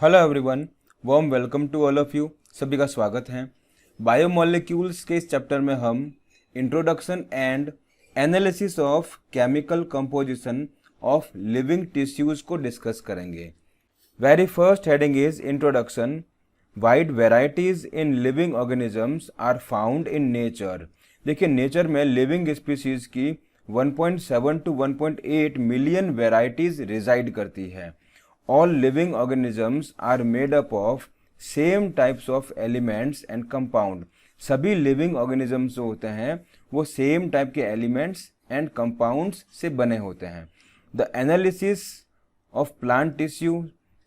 Hello everyone, warm welcome to all of you. सभी का स्वागत है। बायोमोलिक्यूल्स के इस चैप्टर में हम introduction and analysis of chemical composition of living tissues को डिस्कस करेंगे। Very first heading is introduction. Wide varieties in living organisms are found in nature. देखिए, नेचर में लिविंग स्पीसीज की 1.7 टू 1.8 मिलियन वेराइटीज रिजाइड करती है। All living organisms are made up of same types of elements and compound। सभी living organisms जो होते हैं वो same type के elements and compounds से बने होते हैं। The analysis of plant tissue,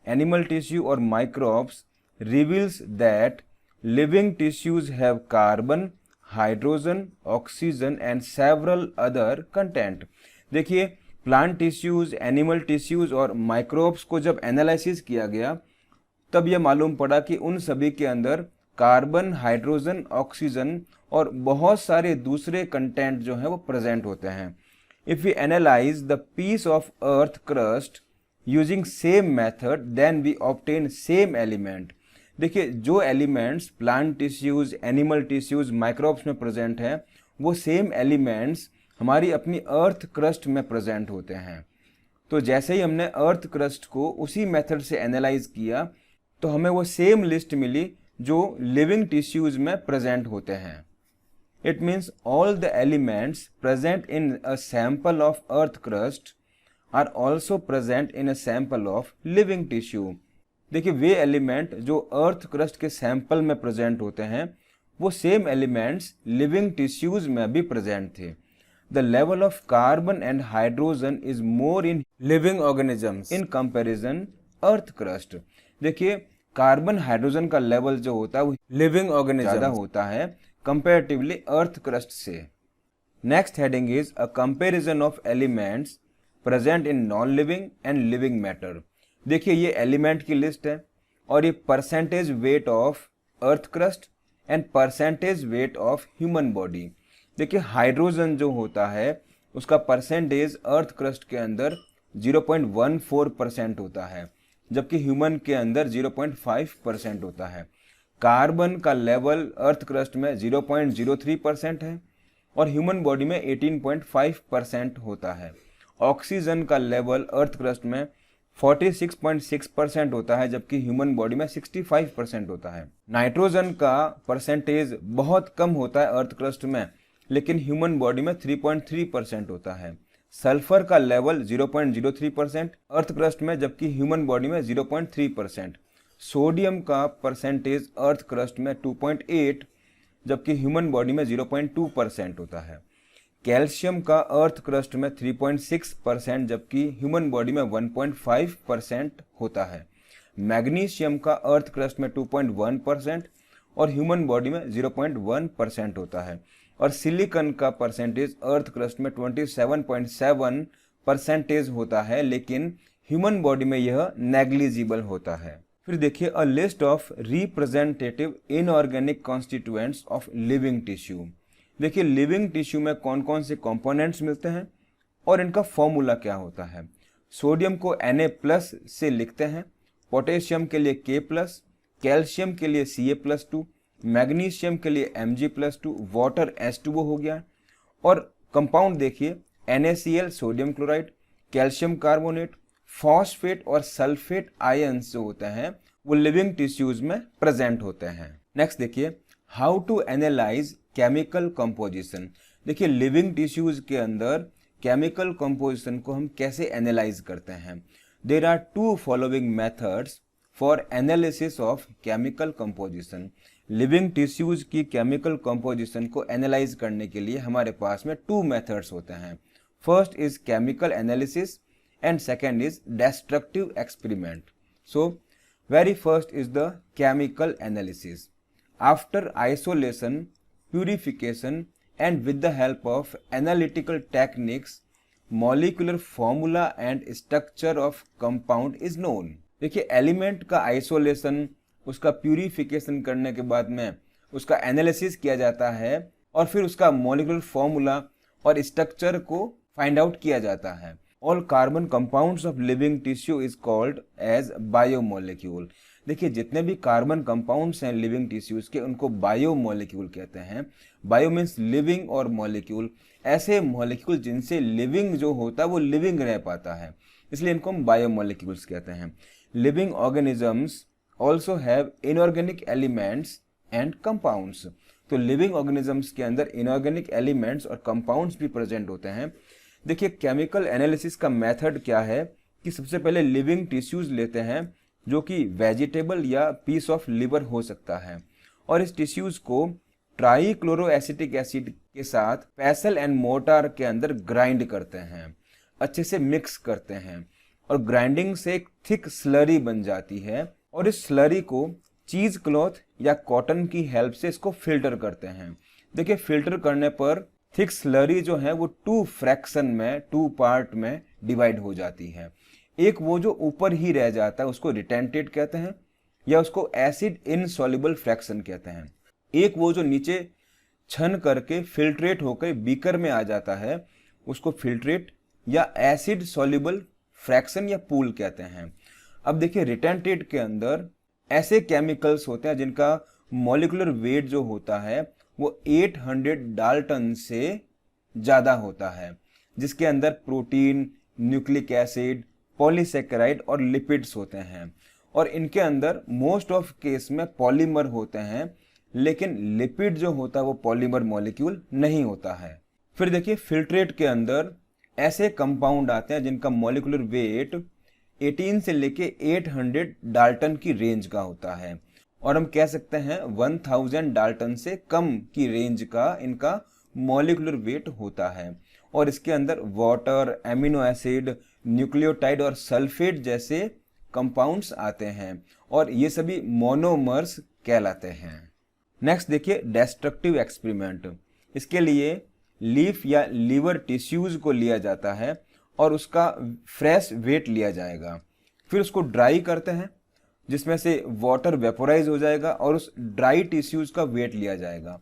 animal tissue और microbes reveals that living tissues have carbon, hydrogen, oxygen and several other content। देखिए, प्लांट टिश्यूज, एनिमल टिश्यूज और माइक्रोब्स को जब एनालिसिस किया गया तब यह मालूम पड़ा कि उन सभी के अंदर कार्बन, हाइड्रोजन, ऑक्सीजन और बहुत सारे दूसरे कंटेंट जो हैं वो प्रेजेंट होते हैं। If we analyse the piece of earth crust using same method then we obtain same element. देखिए, जो elements plant tissues, animal tissues, microbes में प्रेजेंट हैं वो सेम एलिमेंट्स हमारी अपनी अर्थ क्रस्ट में प्रेजेंट होते हैं। तो जैसे ही हमने अर्थ क्रस्ट को उसी मेथड से एनालाइज किया तो हमें वो सेम लिस्ट मिली जो लिविंग टिश्यूज में प्रेजेंट होते हैं। It means all the elements present in a sample of earth crust are also present in a sample of living tissue. देखिए, वे एलिमेंट जो अर्थ क्रस्ट के सैंपल में प्रेजेंट होते हैं वो सेम एलिमेंट्स लिविंग टिश्यूज में भी प्रेजेंट थे। The level of carbon and hydrogen is more in living organisms in comparison earth crust। देखिए, कार्बन हाइड्रोजन का लेवल जो होता है वो लिविंग ऑर्गेनिज्म ज़्यादा होता है कंपैरेटिवली अर्थ क्रस्ट से। Next heading is a comparison of elements present in non living and living matter. देखिए, ये एलिमेंट की लिस्ट है और ये percentage weight of earth crust and percentage weight of human body. देखिए, हाइड्रोजन जो होता है उसका परसेंटेज अर्थ क्रस्ट के अंदर 0.14% होता है, जबकि ह्यूमन के अंदर 0.5% होता है। कार्बन का लेवल अर्थ क्रस्ट में 0.03% है और ह्यूमन बॉडी में 18.5% होता है। ऑक्सीजन का लेवल अर्थ क्रस्ट में 46.6% होता है, जबकि ह्यूमन बॉडी में 65% होता है। नाइट्रोजन का परसेंटेज बहुत कम होता है अर्थ क्रस्ट में, लेकिन ह्यूमन बॉडी में 3.3% होता है। सल्फर का लेवल 0.03% अर्थ क्रस्ट में, जबकि ह्यूमन बॉडी में 0.3%। सोडियम का परसेंटेज अर्थ क्रस्ट में 2.8, जबकि ह्यूमन बॉडी में 0.2% होता है। कैल्शियम का अर्थ क्रस्ट में 3.6%, जबकि ह्यूमन बॉडी में 1.5% होता है। मैग्नीशियम का अर्थ क्रस्ट में 2.1% और ह्यूमन बॉडी में 0.1% होता है। और सिलिकॉन का परसेंटेज अर्थ क्रस्ट में 27.7% होता है, लेकिन ह्यूमन बॉडी में यह नेग्लिजिबल होता है। फिर देखिए, a list of representative inorganic constituents of living tissue. देखिए, लिविंग टिश्यू में कौन कौन से कंपोनेंट्स मिलते हैं और इनका फॉर्मूला क्या होता है। सोडियम को Na+ से लिखते हैं, पोटेशियम के लिए K+, कैल्शियम के लिए Ca+2, मैग्नीशियम के लिए Mg+2, वाटर H2O हो गया। और कंपाउंड देखिए, NaCl sodium chloride, calcium carbonate, phosphate और सल्फेट आयंस जो होते हैं वो लिविंग टिश्यूज में प्रेजेंट होते हैं। नेक्स्ट देखिए, how to analyse chemical composition. देखिए, लिविंग टिश्यूज के अंदर केमिकल कंपोजिशन को हम कैसे एनालाइज करते हैं। There are 2 following methods for analysis of chemical composition. Living tissues की केमिकल कंपोजिशन को एनालाइज करने के लिए हमारे पास में 2 मेथड्स होते हैं। First is chemical analysis and second is destructive experiment. So very first is the chemical analysis. After isolation, purification and with the help of analytical techniques, molecular formula and structure of compound is known. देखिए, element का isolation, उसका purification करने के बाद में उसका analysis किया जाता है और फिर उसका मॉलिक्यूलर फॉर्मूला और स्ट्रक्चर को फाइंड आउट किया जाता है। All carbon compounds of living tissue is called as biomolecule. देखिए जितने भी कार्बन कंपाउंड्स हैं लिविंग टिश्यूज के उनको बायोमोलिक्यूल कहते हैं। बायो मीन्स लिविंग और मॉलिक्यूल ऐसे मॉलिक्यूल जिनसे लिविंग जो होता है वो लिविंग रह पाता है, इसलिए इनको हम बायोमोलिक्यूल्स कहते हैं। Living organisms also have inorganic elements and compounds. तो लिविंग ऑर्गेनिजम्स के अंदर इनऑर्गेनिक एलिमेंट्स और कंपाउंड्स भी प्रेजेंट होते हैं। देखिए केमिकल एनालिसिस का मेथड क्या है कि सबसे पहले लिविंग टिश्यूज लेते हैं जो कि वेजिटेबल या पीस ऑफ लिवर हो सकता है, और इस टिश्यूज को ट्राईक्लोरोएसिटिक एसिड के साथ पेसल एंड मोर्टार के अंदर ग्राइंड करते हैं, अच्छे से मिक्स करते हैं, और ग्राइंडिंग से एक थिक स्लरी बन जाती है, और इस स्लरी को चीज क्लॉथ या कॉटन की हेल्प से इसको फिल्टर करते हैं। देखिए फिल्टर करने पर थिक स्लरी जो है वो टू पार्ट में डिवाइड हो जाती है। एक वो जो ऊपर ही रह जाता है उसको रिटेंटेड कहते हैं या उसको एसिड इनसॉल्युबल फ्रैक्शन कहते हैं। एक वो जो नीचे छन करके फिल्ट्रेट होकर बीकर में आ जाता है उसको फिल्ट्रेट या एसिड सॉल्युबल फ्रैक्शन या पूल कहते हैं। अब देखिए रिटेंटेड के अंदर ऐसे केमिकल्स होते हैं जिनका मॉलिक्यूलर वेट जो होता है वो 800 डाल्टन से ज़्यादा होता है, जिसके अंदर प्रोटीन, न्यूक्लिक एसिड, पॉलीसेकेराइड और लिपिड्स होते हैं, और इनके अंदर मोस्ट ऑफ केस में पॉलीमर होते हैं, लेकिन लिपिड जो होता है वो पॉलीमर मॉलिक्यूल नहीं होता है। फिर देखिए फिल्ट्रेट के अंदर ऐसे कंपाउंड आते हैं जिनका मॉलिक्यूलर वेट 18 से लेके 800 डाल्टन की रेंज का होता है, और हम कह सकते हैं 1000 डाल्टन से कम की रेंज का इनका मॉलिक्यूलर वेट होता है, और इसके अंदर वाटर, एमिनो एसिड, न्यूक्लियोटाइड और सल्फेट जैसे कंपाउंड्स आते हैं, और ये सभी मोनोमर्स कहलाते हैं। नेक्स्ट देखिए डेस्ट्रक्टिव एक्सपेरिमेंट। इसके लिए लीफ या लीवर टिश्यूज को लिया जाता है और उसका फ्रेश वेट लिया जाएगा, फिर उसको ड्राई करते हैं जिसमें से वाटर वेपोराइज हो जाएगा, और उस ड्राई टिश्यूज का वेट लिया जाएगा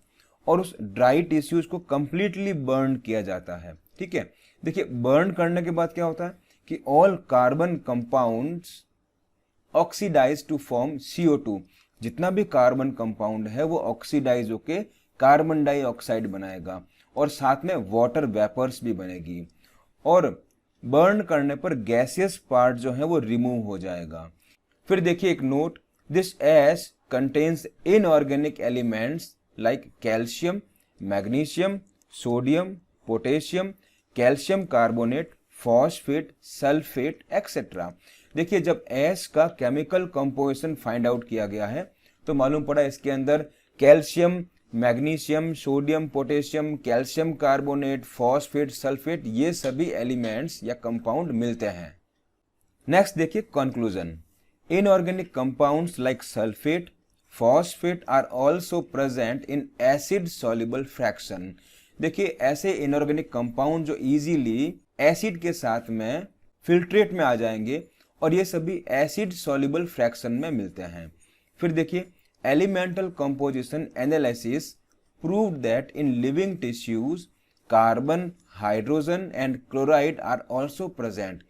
और उस ड्राई टिश्यूज को कंप्लीटली बर्न किया जाता है। ठीक है, देखिए बर्न करने के बाद क्या होता है कि all carbon compounds oxidise to form CO2। जितना भी कार्बन कंपाउंड है वो ऑक्सीडाइज होके कार्बन डाइऑक्साइड बनाएगा, और साथ में वाटर वेपर्स भी बनेगी, और बर्न करने पर गैसियस पार्ट जो है वो रिमूव हो जाएगा। फिर देखिए एक note, this ash contains inorganic elements like calcium, magnesium, sodium, potassium, calcium carbonate, phosphate, sulphate etcetera. देखिए जब एश का केमिकल कंपोजिशन फाइंड आउट किया गया है तो मालूम पड़ा इसके अंदर calcium, magnesium, sodium, potassium, calcium carbonate, phosphate, sulphate ये सभी एलिमेंट्स या कंपाउंड मिलते हैं। नेक्स्ट देखिए conclusion. Inorganic compounds like sulphate, phosphate are also present in acid soluble fraction. देखिए ऐसे इनऑर्गेनिक कंपाउंड जो इजीली एसिड के साथ में फिल्ट्रेट में आ जाएंगे, और ये सभी एसिड सॉल्युबल फ्रैक्शन में मिलते हैं। फिर देखिए elemental composition analysis proved that in living tissues carbon, hydrogen and chloride are also present.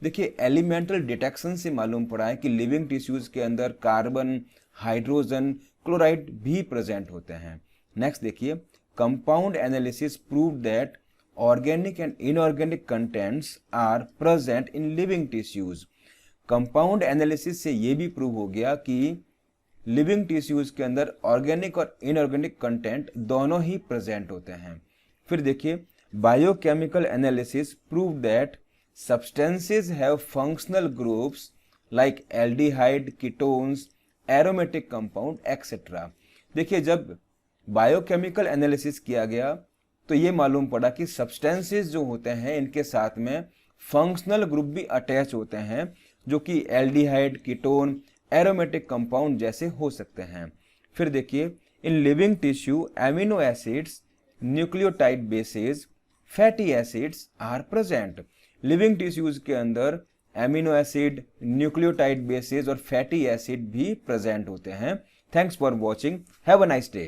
देखिए एलिमेंटल डिटेक्शन से मालूम पड़ा है कि लिविंग टिश्यूज के अंदर कार्बन, हाइड्रोजन, क्लोराइड भी प्रेजेंट होते हैं। नेक्स्ट देखिए compound analysis proved that organic and inorganic contents are present in living tissues. Compound analysis से ये भी प्रूव हो गया कि लिविंग टिश्यूज के अंदर ऑर्गेनिक और इनऑर्गेनिक कंटेंट दोनों ही प्रेजेंट होते हैं। फिर देखिए biochemical analysis prove that substances have functional groups like aldehyde, ketones, aromatic compound etc. देखिए जब बायोकेमिकल एनालिसिस किया गया तो ये मालूम पड़ा कि सब्सटेंसेस जो होते हैं इनके साथ में फंक्शनल ग्रुप भी अटैच होते हैं जो कि एल्डिहाइड, कीटोन, एरोमेटिक कंपाउंड जैसे हो सकते हैं। फिर देखिए in living tissue amino acids, nucleotide bases, fatty acids are present. Living tissues के अंदर एमिनो एसिड, न्यूक्लियोटाइड बेसेस और फैटी एसिड भी प्रेजेंट होते हैं। Thanks for watching, have a nice day.